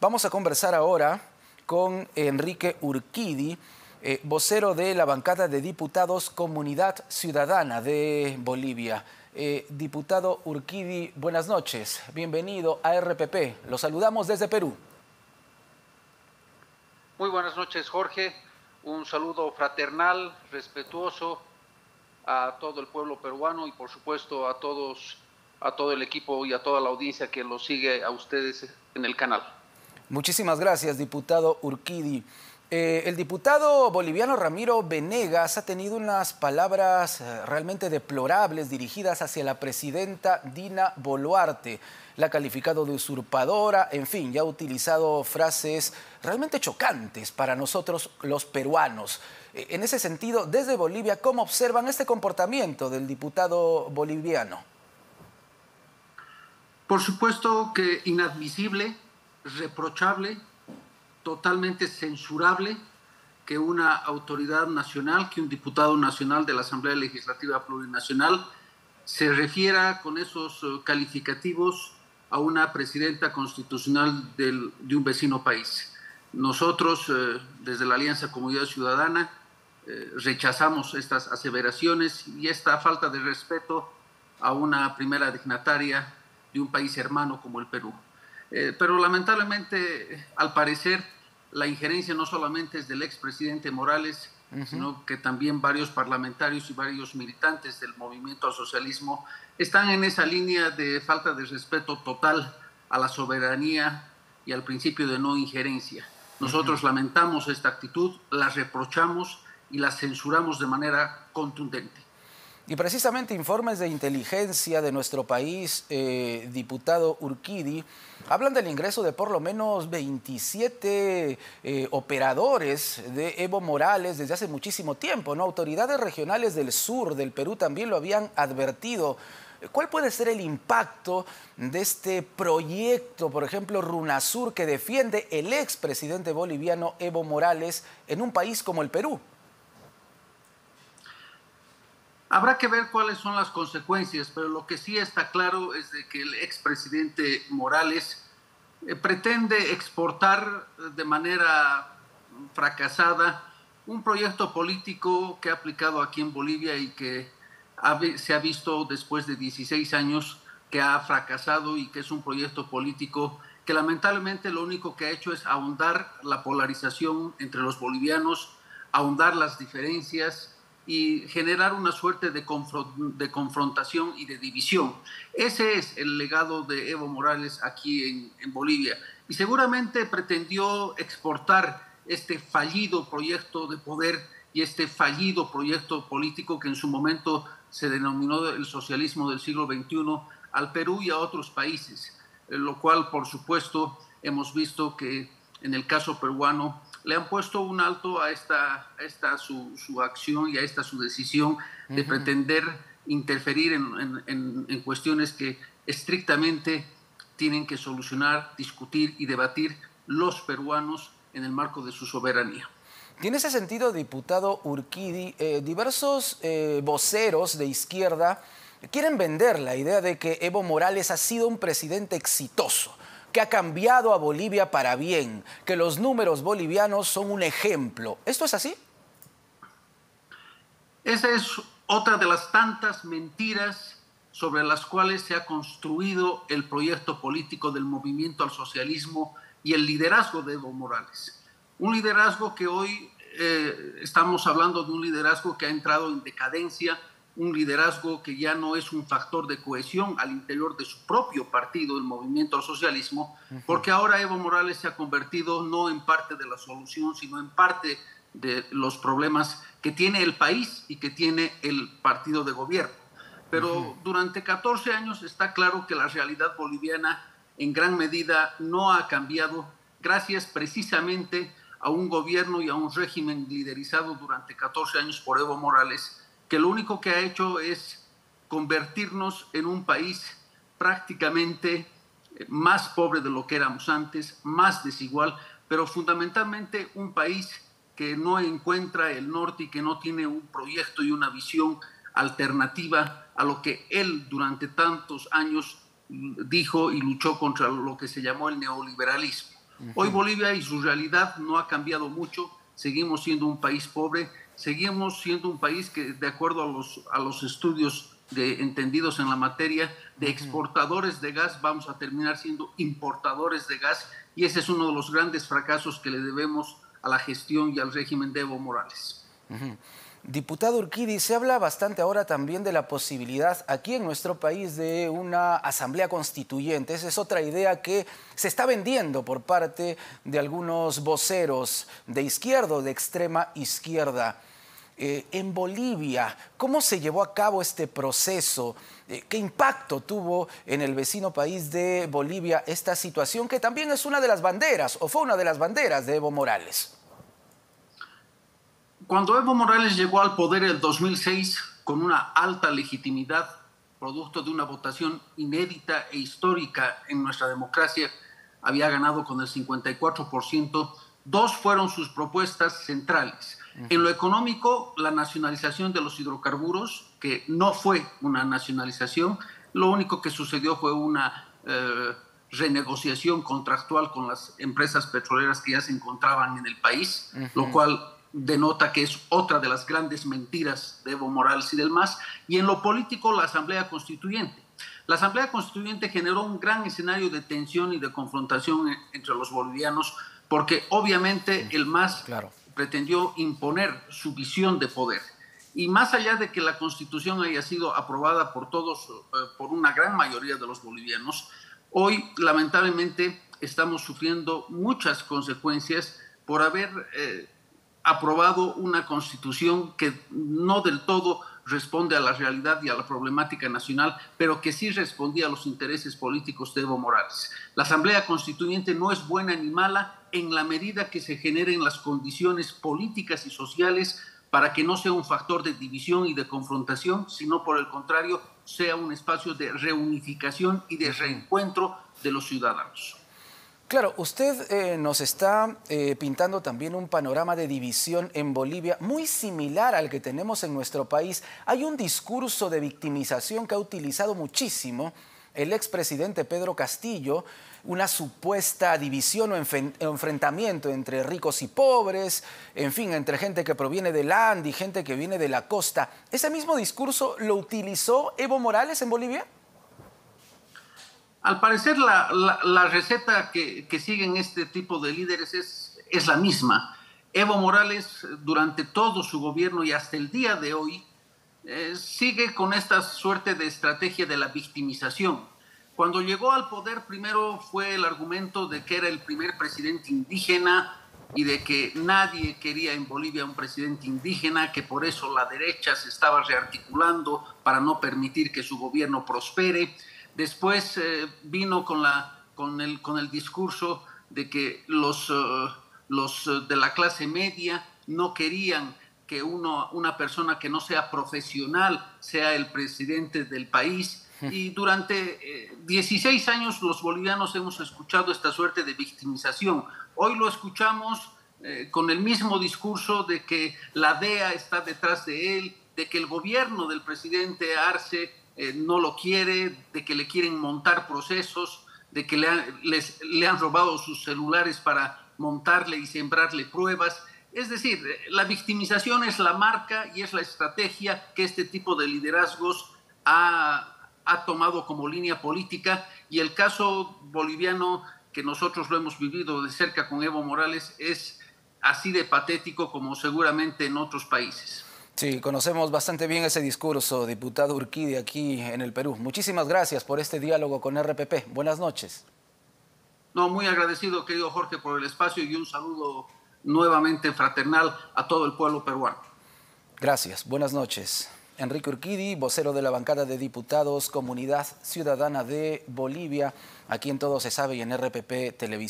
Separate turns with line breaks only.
Vamos a conversar ahora con Enrique Urquidi, vocero de la bancada de diputados Comunidad Ciudadana de Bolivia. Diputado Urquidi, buenas noches. Bienvenido a RPP. Lo saludamos desde Perú.
Muy buenas noches, Jorge. Un saludo fraternal, respetuoso a todo el pueblo peruano y, por supuesto, a todo el equipo y a toda la audiencia que los sigue a ustedes en el canal.
Muchísimas gracias, diputado Urquidi. El diputado boliviano Ramiro Venegas ha tenido unas palabras realmente deplorables dirigidas hacia la presidenta Dina Boluarte. La ha calificado de usurpadora, en fin, ya ha utilizado frases realmente chocantes para nosotros los peruanos. En ese sentido, desde Bolivia, ¿cómo observan este comportamiento del diputado boliviano?
Por supuesto que inadmisible, reprochable, totalmente censurable que una autoridad nacional, que un diputado nacional de la Asamblea Legislativa Plurinacional se refiera con esos calificativos a una presidenta constitucional de un vecino país. Nosotros, desde la Alianza Comunidad Ciudadana, rechazamos estas aseveraciones y esta falta de respeto a una primera dignataria de un país hermano como el Perú. Pero lamentablemente, al parecer, la injerencia no solamente es del expresidente Morales, sino que también varios parlamentarios y varios militantes del movimiento al socialismo están en esa línea de falta de respeto total a la soberanía y al principio de no injerencia. Nosotros lamentamos esta actitud, la reprochamos y la censuramos de manera contundente.
Y precisamente informes de inteligencia de nuestro país, diputado Urquidi, hablan del ingreso de por lo menos 27 operadores de Evo Morales desde hace muchísimo tiempo, ¿no? Autoridades regionales del sur del Perú también lo habían advertido. ¿Cuál puede ser el impacto de este proyecto, por ejemplo, RUNASUR, que defiende el expresidente boliviano Evo Morales en un país como el Perú?
Habrá que ver cuáles son las consecuencias, pero lo que sí está claro es de que el expresidente Morales pretende exportar de manera fracasada un proyecto político que ha aplicado aquí en Bolivia y que se ha visto después de 16 años que ha fracasado y que es un proyecto político que lamentablemente lo único que ha hecho es ahondar la polarización entre los bolivianos, ahondar las diferencias y generar una suerte de confrontación y de división. Ese es el legado de Evo Morales aquí en Bolivia. Y seguramente pretendió exportar este fallido proyecto de poder y este fallido proyecto político que en su momento se denominó el socialismo del siglo XXI al Perú y a otros países, lo cual, por supuesto, hemos visto que en el caso peruano le han puesto un alto a su acción y a su decisión de pretender interferir en cuestiones que estrictamente tienen que solucionar, discutir y debatir los peruanos en el marco de su soberanía.
Y en ese sentido, diputado Urquidi, diversos voceros de izquierda quieren vender la idea de que Evo Morales ha sido un presidente exitoso, que ha cambiado a Bolivia para bien, que los números bolivianos son un ejemplo. ¿Esto es así?
Esa es otra de las tantas mentiras sobre las cuales se ha construido el proyecto político del movimiento al socialismo y el liderazgo de Evo Morales. Un liderazgo que hoy estamos hablando de un liderazgo que ha entrado en decadencia, un liderazgo que ya no es un factor de cohesión al interior de su propio partido, el movimiento al socialismo, porque ahora Evo Morales se ha convertido no en parte de la solución, sino en parte de los problemas que tiene el país y que tiene el partido de gobierno. Pero durante 14 años está claro que la realidad boliviana en gran medida no ha cambiado, gracias precisamente a un gobierno y a un régimen liderizado durante 14 años por Evo Morales, que lo único que ha hecho es convertirnos en un país prácticamente más pobre de lo que éramos antes, más desigual, pero fundamentalmente un país que no encuentra el norte y que no tiene un proyecto y una visión alternativa a lo que él durante tantos años dijo y luchó contra lo que se llamó el neoliberalismo. Hoy Bolivia y su realidad no ha cambiado mucho, seguimos siendo un país pobre, seguimos siendo un país que, de acuerdo a los estudios entendidos en la materia, de exportadores de gas, vamos a terminar siendo importadores de gas, y ese es uno de los grandes fracasos que le debemos a la gestión y al régimen de Evo Morales.
Diputado Urquidi, se habla bastante ahora también de la posibilidad aquí en nuestro país de una asamblea constituyente. Esa es otra idea que se está vendiendo por parte de algunos voceros de izquierda o de extrema izquierda. En Bolivia, ¿cómo se llevó a cabo este proceso? ¿Qué impacto tuvo en el vecino país de Bolivia esta situación, que también es una de las banderas, o fue una de las banderas de Evo Morales?
Cuando Evo Morales llegó al poder en el 2006 con una alta legitimidad, producto de una votación inédita e histórica en nuestra democracia, había ganado con el 54%, dos fueron sus propuestas centrales. En lo económico, la nacionalización de los hidrocarburos, que no fue una nacionalización, lo único que sucedió fue una renegociación contractual con las empresas petroleras que ya se encontraban en el país, lo cual denota que es otra de las grandes mentiras de Evo Morales y del MAS. Y en lo político, la Asamblea Constituyente. La Asamblea Constituyente generó un gran escenario de tensión y de confrontación entre los bolivianos, porque obviamente el MAS pretendió imponer su visión de poder. Y más allá de que la Constitución haya sido aprobada por todos, por una gran mayoría de los bolivianos, hoy lamentablemente estamos sufriendo muchas consecuencias por haber aprobado una Constitución que no del todo responde a la realidad y a la problemática nacional, pero que sí respondía a los intereses políticos de Evo Morales. La Asamblea Constituyente no es buena ni mala en la medida que se generen las condiciones políticas y sociales para que no sea un factor de división y de confrontación, sino por el contrario, sea un espacio de reunificación y de reencuentro de los ciudadanos.
Claro, usted nos está pintando también un panorama de división en Bolivia muy similar al que tenemos en nuestro país. Hay un discurso de victimización que ha utilizado muchísimo el expresidente Pedro Castillo, una supuesta división o enfrentamiento entre ricos y pobres, en fin, entre gente que proviene del Ande y gente que viene de la costa. ¿Ese mismo discurso lo utilizó Evo Morales en Bolivia?
Al parecer la receta que siguen este tipo de líderes es la misma. Evo Morales durante todo su gobierno y hasta el día de hoy sigue con esta suerte de estrategia de la victimización. Cuando llegó al poder, primero fue el argumento de que era el primer presidente indígena y de que nadie quería en Bolivia un presidente indígena, que por eso la derecha se estaba rearticulando para no permitir que su gobierno prospere. Después vino con el discurso de que los de la clase media no querían que una persona que no sea profesional sea el presidente del país. Y durante 16 años los bolivianos hemos escuchado esta suerte de victimización. Hoy lo escuchamos con el mismo discurso de que la DEA está detrás de él, de que el gobierno del presidente Arce no lo quiere, de que le quieren montar procesos, de que le han robado sus celulares para montarle y sembrarle pruebas. Es decir, la victimización es la marca y es la estrategia que este tipo de liderazgos ha tomado como línea política, y el caso boliviano, que nosotros lo hemos vivido de cerca con Evo Morales, es así de patético como seguramente en otros países.
Sí, conocemos bastante bien ese discurso, diputado Urquidi, aquí en el Perú. Muchísimas gracias por este diálogo con RPP. Buenas noches.
No, muy agradecido, querido Jorge, por el espacio, y un saludo nuevamente fraternal a todo el pueblo peruano.
Gracias, buenas noches. Enrique Urquidi, vocero de la bancada de diputados Comunidad Ciudadana de Bolivia, aquí en Todo se sabe y en RPP Televisión.